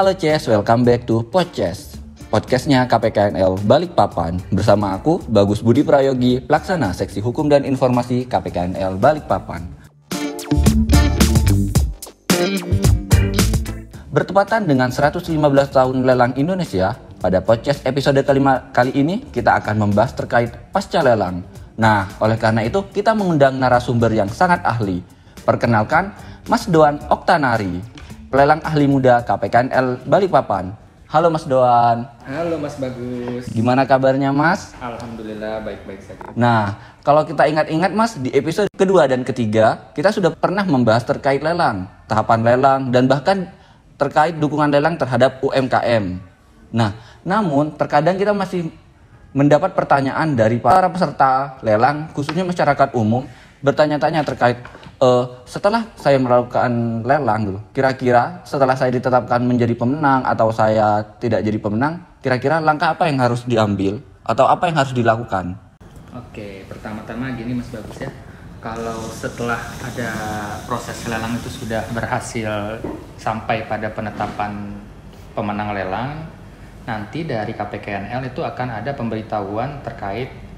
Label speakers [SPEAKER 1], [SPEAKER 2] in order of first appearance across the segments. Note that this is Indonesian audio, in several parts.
[SPEAKER 1] Halo Ces, welcome back to Podcast. Podcastnya KPKNL Balikpapan. Bersama aku, Bagus Budi Prayogi, Pelaksana Seksi Hukum dan Informasi KPKNL Balikpapan. Bertepatan dengan 115 tahun lelang Indonesia, pada podcast episode kelima kali ini kita akan membahas terkait pasca lelang. Nah, oleh karena itu kita mengundang narasumber yang sangat ahli. Perkenalkan, Mas Doan Oktanari, pelelang ahli muda KPKNL Balikpapan. Halo Mas Doan.
[SPEAKER 2] Halo Mas Bagus.
[SPEAKER 1] Gimana kabarnya Mas?
[SPEAKER 2] Alhamdulillah baik-baik saja.
[SPEAKER 1] Nah, kalau kita ingat-ingat Mas, di episode kedua dan ketiga, kita sudah pernah membahas terkait lelang, tahapan lelang, dan bahkan terkait dukungan lelang terhadap UMKM. Nah, namun terkadang kita masih mendapat pertanyaan dari para peserta lelang, khususnya masyarakat umum, bertanya-tanya terkait setelah saya melakukan lelang, kira-kira setelah saya ditetapkan menjadi pemenang atau saya tidak jadi pemenang, kira-kira langkah apa yang harus diambil atau apa yang harus dilakukan?
[SPEAKER 2] Oke, pertama-tama gini Mas Bagus ya. Kalau setelah ada proses lelang itu sudah berhasil sampai pada penetapan pemenang lelang, nanti dari KPKNL itu akan ada pemberitahuan terkait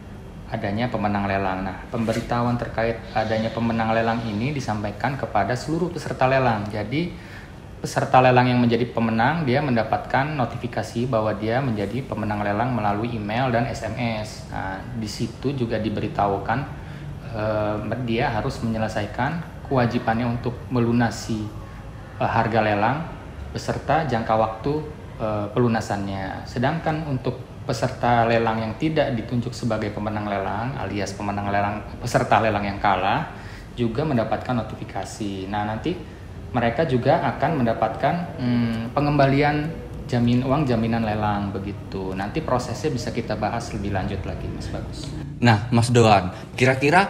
[SPEAKER 2] adanya pemenang lelang. Nah, pemberitahuan terkait adanya pemenang lelang ini disampaikan kepada seluruh peserta lelang. Jadi, peserta lelang yang menjadi pemenang, dia mendapatkan notifikasi bahwa dia menjadi pemenang lelang melalui email dan SMS. Nah, di situ juga diberitahukan dia harus menyelesaikan kewajibannya untuk melunasi harga lelang beserta jangka waktu pelunasannya. Sedangkan untuk peserta lelang yang tidak ditunjuk sebagai pemenang lelang alias peserta lelang yang kalah juga mendapatkan notifikasi. Nah, nanti mereka juga akan mendapatkan pengembalian uang jaminan lelang begitu. Nanti prosesnya bisa kita bahas lebih lanjut lagi Mas Bagus.
[SPEAKER 1] Nah, Mas Doan, kira-kira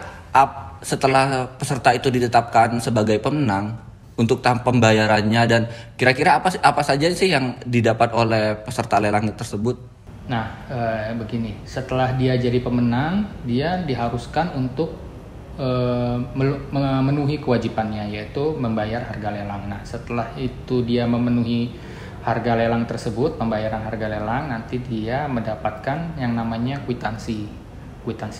[SPEAKER 1] setelah peserta itu ditetapkan sebagai pemenang, untuk tahap pembayarannya dan kira-kira apa saja sih yang didapat oleh peserta lelang tersebut?
[SPEAKER 2] Nah, begini, setelah dia jadi pemenang, dia diharuskan untuk memenuhi kewajibannya, yaitu membayar harga lelang. Nah, setelah itu dia memenuhi harga lelang tersebut, pembayaran harga lelang, nanti dia mendapatkan yang namanya kwitansi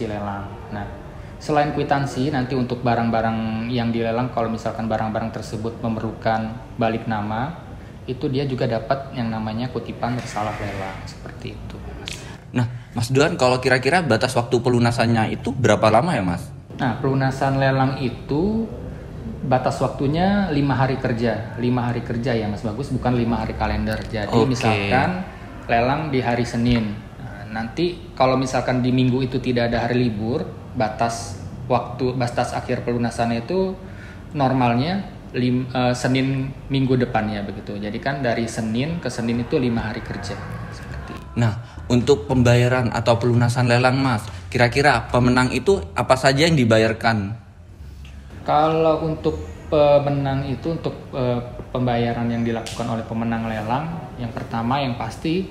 [SPEAKER 2] lelang. Nah, selain kwitansi, nanti untuk barang-barang yang dilelang, kalau misalkan barang-barang tersebut memerlukan balik nama, itu dia juga dapat yang namanya kutipan bersalah lelang, seperti itu.
[SPEAKER 1] Nah, Mas Doan, kalau kira-kira batas waktu pelunasannya itu berapa lama ya Mas?
[SPEAKER 2] Nah, pelunasan lelang itu batas waktunya 5 hari kerja. 5 hari kerja ya Mas Bagus, bukan 5 hari kalender. Jadi misalkan lelang di hari Senin. Nah, nanti kalau misalkan di minggu itu tidak ada hari libur, batas akhir pelunasannya itu normalnya Senin minggu depannya begitu. Jadi kan dari Senin ke Senin itu 5 hari kerja. Seperti itu.
[SPEAKER 1] Nah, untuk pembayaran atau pelunasan lelang Mas, kira-kira pemenang itu apa saja yang dibayarkan?
[SPEAKER 2] Kalau untuk pemenang itu, untuk pembayaran yang dilakukan oleh pemenang lelang, yang pertama yang pasti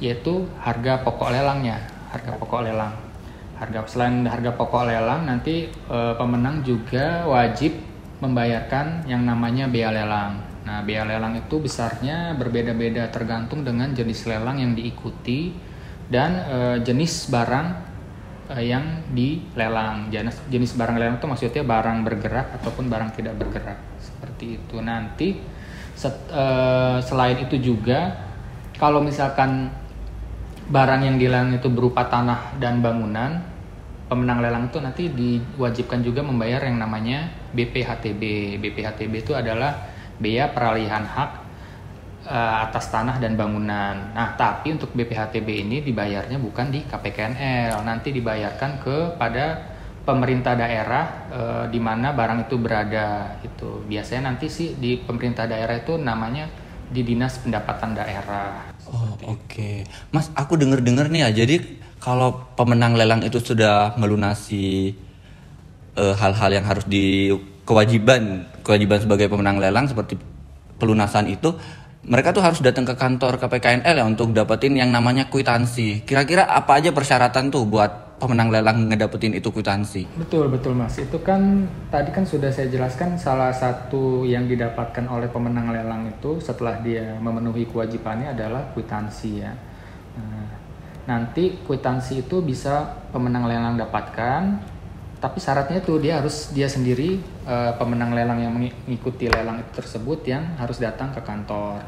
[SPEAKER 2] yaitu harga pokok lelangnya. Selain harga pokok lelang, nanti pemenang juga wajib membayarkan yang namanya bea lelang. Nah, bea lelang itu besarnya berbeda-beda tergantung dengan jenis lelang yang diikuti dan jenis barang yang dilelang. Jenis barang lelang itu maksudnya barang bergerak ataupun barang tidak bergerak. Seperti itu. Nanti selain itu juga kalau misalkan barang yang dilelang itu berupa tanah dan bangunan, pemenang lelang itu nanti diwajibkan juga membayar yang namanya BPHTB. BPHTB itu adalah bea peralihan hak atas tanah dan bangunan. Nah, tapi untuk BPHTB ini dibayarnya bukan di KPKNL, nanti dibayarkan kepada pemerintah daerah di mana barang itu berada. Itu biasanya nanti sih di pemerintah daerah itu namanya di Dinas Pendapatan Daerah.
[SPEAKER 1] Oke. Mas, aku dengar nih ya. Jadi kalau pemenang lelang itu sudah melunasi hal-hal yang harus kewajiban sebagai pemenang lelang seperti pelunasan itu, mereka tuh harus datang ke kantor KPKNL ya untuk dapetin yang namanya kwitansi. Kira-kira apa aja persyaratan tuh buat pemenang lelang ngedapetin itu kwitansi?
[SPEAKER 2] Betul Mas. Itu kan tadi kan sudah saya jelaskan, salah satu yang didapatkan oleh pemenang lelang itu setelah dia memenuhi kewajibannya adalah kwitansi ya. Nah, nanti kwitansi itu bisa pemenang lelang dapatkan, tapi syaratnya itu dia sendiri pemenang lelang yang mengikuti lelang tersebut yang harus datang ke kantor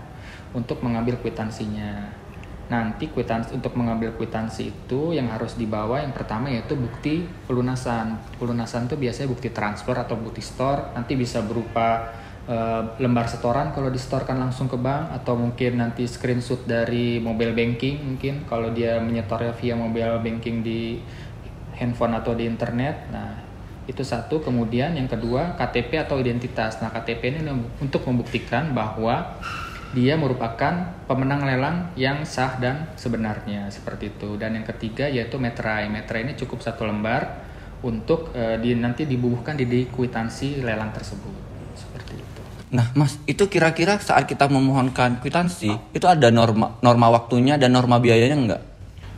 [SPEAKER 2] untuk mengambil kwitansinya. Nanti untuk mengambil kwitansi itu yang harus dibawa yang pertama yaitu bukti pelunasan. Pelunasan itu biasanya bukti transfer atau bukti store. Nanti bisa berupa lembar setoran kalau disetorkan langsung ke bank, atau mungkin nanti screenshot dari mobile banking, mungkin kalau dia menyetornya via mobile banking di handphone atau di internet. Nah, itu satu. Kemudian yang kedua KTP atau identitas. Nah, KTP ini untuk membuktikan bahwa dia merupakan pemenang lelang yang sah dan sebenarnya, seperti itu. Dan yang ketiga yaitu meterai. Meterai ini cukup 1 lembar untuk nanti dibubuhkan di kwitansi lelang tersebut, seperti itu.
[SPEAKER 1] Nah, Mas, itu kira-kira saat kita memohonkan kwitansi itu ada norma waktunya dan norma biayanya enggak?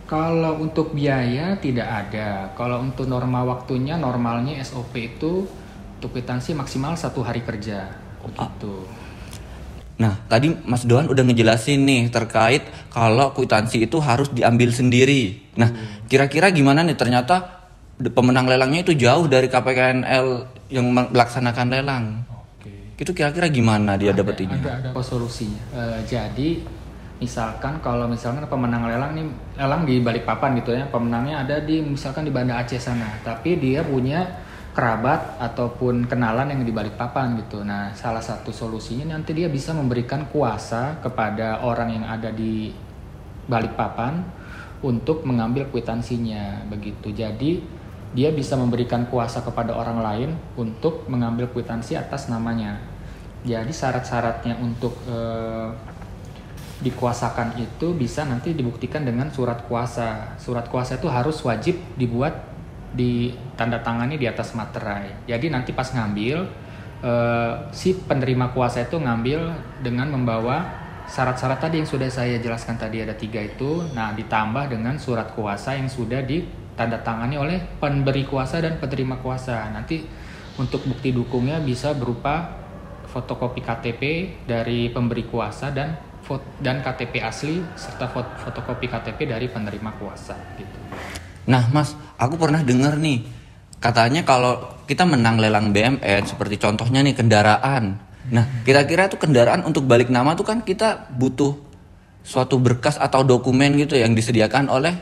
[SPEAKER 2] Kalau untuk biaya tidak ada. Kalau untuk norma waktunya, normalnya SOP itu untuk kwitansi maksimal 1 hari kerja, begitu.
[SPEAKER 1] Nah, tadi Mas Doan udah ngejelasin nih terkait kalau kwitansi itu harus diambil sendiri. Nah, kira-kira gimana nih, ternyata pemenang lelangnya itu jauh dari KPKNL yang melaksanakan lelang. Itu kira-kira gimana dia dapetinnya?
[SPEAKER 2] Ada solusinya. Jadi misalkan kalau pemenang lelang nih, lelang di Balikpapan gitu ya, pemenangnya ada misalkan di Banda Aceh sana, tapi dia punya kerabat ataupun kenalan yang di Balikpapan gitu. Nah, salah satu solusinya nanti dia bisa memberikan kuasa kepada orang yang ada di Balikpapan untuk mengambil kwitansinya, begitu. Jadi dia bisa memberikan kuasa kepada orang lain untuk mengambil kwitansi atas namanya. Jadi syarat-syaratnya untuk dikuasakan itu bisa nanti dibuktikan dengan surat kuasa. Surat kuasa itu harus wajib dibuat ditandatangani di atas materai. Jadi nanti pas ngambil, si penerima kuasa itu ngambil dengan membawa syarat-syarat tadi yang sudah saya jelaskan tadi, ada 3 itu. Nah, ditambah dengan surat kuasa yang sudah ditandatangani oleh pemberi kuasa dan penerima kuasa. Nanti untuk bukti dukungnya bisa berupa fotokopi KTP dari pemberi kuasa dan KTP asli serta fotokopi KTP dari penerima kuasa gitu.
[SPEAKER 1] Nah, Mas, aku pernah dengar nih, katanya kalau kita menang lelang BMN, seperti contohnya nih kendaraan. Nah, kira-kira tuh kendaraan untuk balik nama tuh kan kita butuh suatu berkas atau dokumen gitu yang disediakan oleh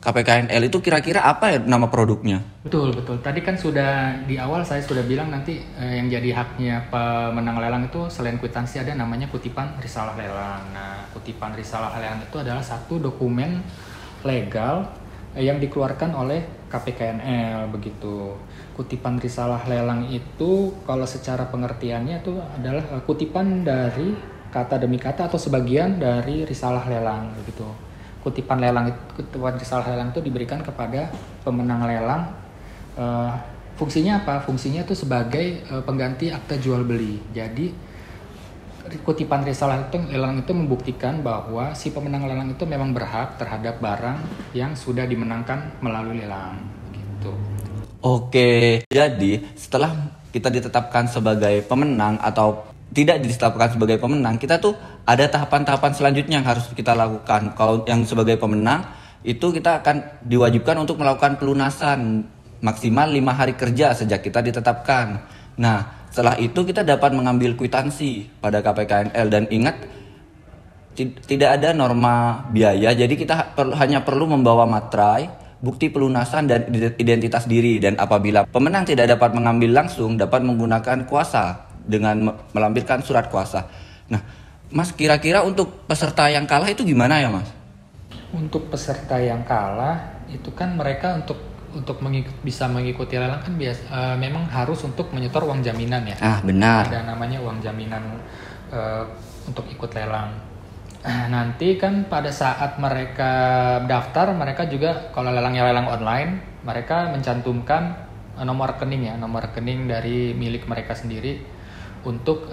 [SPEAKER 1] KPKNL. Itu kira-kira apa ya nama produknya?
[SPEAKER 2] Betul. Tadi kan sudah di awal saya sudah bilang nanti yang jadi haknya pemenang lelang itu selain kwitansi ada namanya kutipan risalah lelang. Nah, kutipan risalah lelang itu adalah satu dokumen legal yang dikeluarkan oleh KPKNL, begitu. Kutipan risalah lelang itu kalau secara pengertiannya itu adalah kutipan dari kata demi kata atau sebagian dari risalah lelang, begitu. Kutipan risalah lelang itu diberikan kepada pemenang lelang. Fungsinya apa? Fungsinya itu sebagai pengganti akta jual beli. Jadi kutipan risalah lelang itu membuktikan bahwa si pemenang lelang itu memang berhak terhadap barang yang sudah dimenangkan melalui lelang, gitu.
[SPEAKER 1] Oke, jadi setelah kita ditetapkan sebagai pemenang atau tidak ditetapkan sebagai pemenang, kita tuh ada tahapan-tahapan selanjutnya yang harus kita lakukan. Kalau yang sebagai pemenang itu kita akan diwajibkan untuk melakukan pelunasan maksimal 5 hari kerja sejak kita ditetapkan. Nah, setelah itu kita dapat mengambil kwitansi pada KPKNL, dan ingat tidak ada norma biaya, jadi kita hanya perlu membawa materai, bukti pelunasan dan identitas diri. Dan apabila pemenang tidak dapat mengambil langsung, dapat menggunakan kuasa dengan melampirkan surat kuasa. Nah, Mas, kira-kira untuk peserta yang kalah itu gimana ya, Mas?
[SPEAKER 2] Untuk peserta yang kalah itu kan mereka untuk bisa mengikuti lelang kan memang harus untuk menyetor uang jaminan ya.
[SPEAKER 1] Benar.
[SPEAKER 2] Ada namanya uang jaminan untuk ikut lelang. Nanti kan pada saat mereka daftar, mereka juga kalau lelangnya lelang online, mereka mencantumkan nomor rekening dari milik mereka sendiri untuk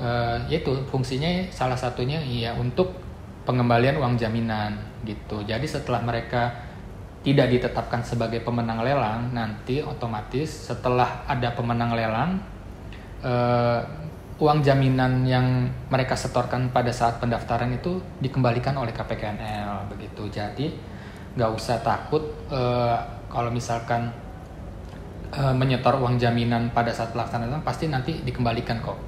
[SPEAKER 2] yaitu fungsinya salah satunya untuk pengembalian uang jaminan gitu. Jadi setelah mereka tidak ditetapkan sebagai pemenang lelang, nanti otomatis setelah ada pemenang lelang, uang jaminan yang mereka setorkan pada saat pendaftaran itu dikembalikan oleh KPKNL begitu. Jadi nggak usah takut kalau misalkan menyetor uang jaminan pada saat pelaksanaan lelang, pasti nanti dikembalikan kok.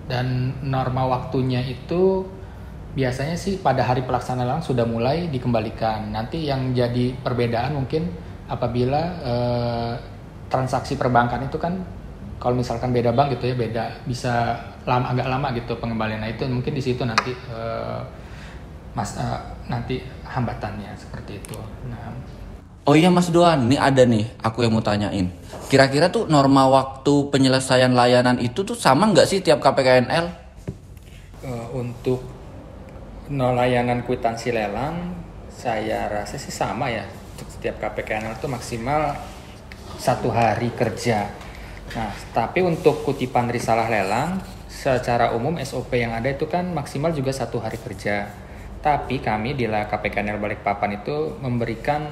[SPEAKER 2] Dan norma waktunya itu biasanya sih pada hari pelaksanaan lelang sudah mulai dikembalikan. Nanti yang jadi perbedaan mungkin apabila transaksi perbankan itu kan kalau misalkan beda bank gitu ya, beda, bisa agak lama gitu pengembalian. Nah itu mungkin di situ nanti nanti hambatannya seperti itu. Nah.
[SPEAKER 1] Oh iya Mas Doan, ini ada nih aku yang mau tanyain. Kira-kira tuh norma waktu penyelesaian layanan itu tuh sama nggak sih tiap KPKNL?
[SPEAKER 2] Untuk layanan kwitansi lelang, saya rasa sih sama ya. Untuk setiap KPKNL itu maksimal 1 hari kerja. Nah, tapi untuk kutipan risalah lelang, secara umum SOP yang ada itu kan maksimal juga 1 hari kerja. Tapi kami di KPKNL Balikpapan itu memberikan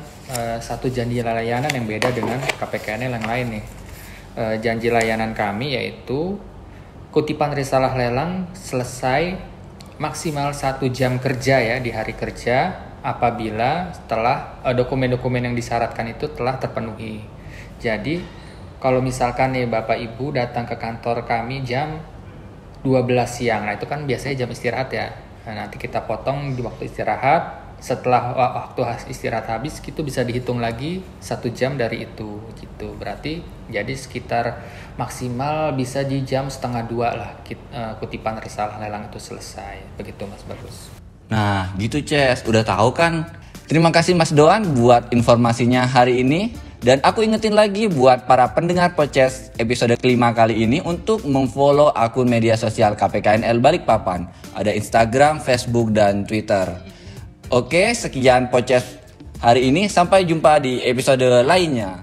[SPEAKER 2] satu janji layanan yang beda dengan KPKNL yang lain nih. Janji layanan kami yaitu kutipan risalah lelang selesai maksimal 1 jam kerja ya di hari kerja apabila setelah dokumen-dokumen yang disyaratkan itu telah terpenuhi. Jadi kalau misalkan nih Bapak Ibu datang ke kantor kami jam 12 siang, nah itu kan biasanya jam istirahat ya. Nah, nanti kita potong di waktu istirahat. Setelah waktu istirahat habis, itu bisa dihitung lagi 1 jam dari itu gitu. Berarti jadi sekitar maksimal bisa di jam 1:30 lah kutipan risalah lelang itu selesai. Begitu Mas Bagus.
[SPEAKER 1] Nah gitu Ces, udah tahu kan? Terima kasih Mas Doan buat informasinya hari ini. Dan aku ingetin lagi buat para pendengar podcast episode kelima kali ini untuk memfollow akun media sosial KPKNL Balikpapan. Ada Instagram, Facebook, dan Twitter. Oke, sekian podcast hari ini. Sampai jumpa di episode lainnya.